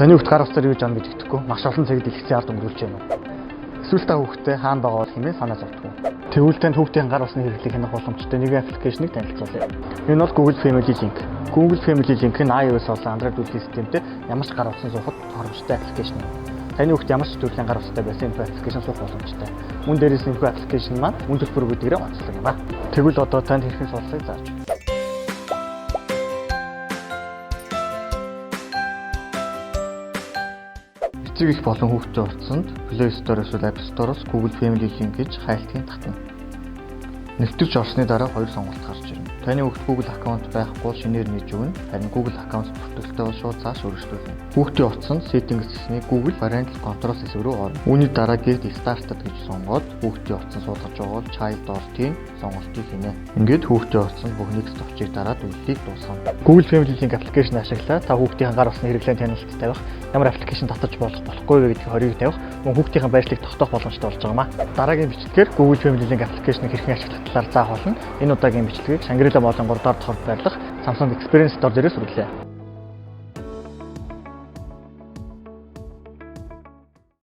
Таны хүүхд гар утсаар юу гэж ам гэж итгэхгүй маш олон цагийг дэлгэцийн ард өнгөрүүлж байна уу? Эсвэл та хүүхдээ хаана байгаа бол хэмээн санаа зовдгоо. Тэгвэл танд хүүхдийн гар усны хэрэглийг хянах боломжтой нэг аппликейшнийг танилцуулъя. Энэ бол Google Family Link. Google Family Link нь iOS болон Android үйлдвэрлэлийн системтэй ямар ч гар утсан суухад тохиромжтой аппликейшн юм. Таны хүүхд ямар ч төрлийн гар устай байсан энэ аппликейшн суух боломжтой. Мөн дээрээс энэ аппликейшн маань үн төлбөр үүдгээрээ онцлог юм ба. Тэгвэл одоо танд хэрхэн суулгахыг зааж байна. Эцэг их болон хүүхдийн утсанд Play Store эсвэл App Store-оос Google Family Link гэж хайлтгийг татна. Нэвтэрч орсны дараа хоёр сонголт гарч ирнэ. Таны хүүхд Google аккаунт байхгүй шинээр нээж өгнө. Харин Google аккаунт бүртгэлтэй бол шууд цааш өргөжлүүлнэ. Хүүхдийн утсанд Settings гэсний Google Parental Control хэсэг рүү орно. Үүний дараа Get Started гэж сонгоод хүүхдийн утсан суулгаж байгаа бол Child Or-ийн сонголтыг хийнэ. Ингээд хүүхдийн утсанд бүх next товчийг дараад үйлдэлийг дуусгана. Google Family Link аппликейшн ашиглаад та хүүхдийн гар усны хэрэглээнд таналт тавих, ямар аппликейшн татаж болохгүй вэ гэдгийг хорийг тавих, мөн хүүхдийн байршлыг тогтоох боломжтой болж байгаа юм а. Дараагийн бичлэгээр Google Family Link аппликейшнийг хэрхэн ашиглах талаар заах болно. Энэ удаагийн бичлэгийг Shangri-La болон 3 дахь давхар байрлах Samsung Experience Store дээрээс үрлээ.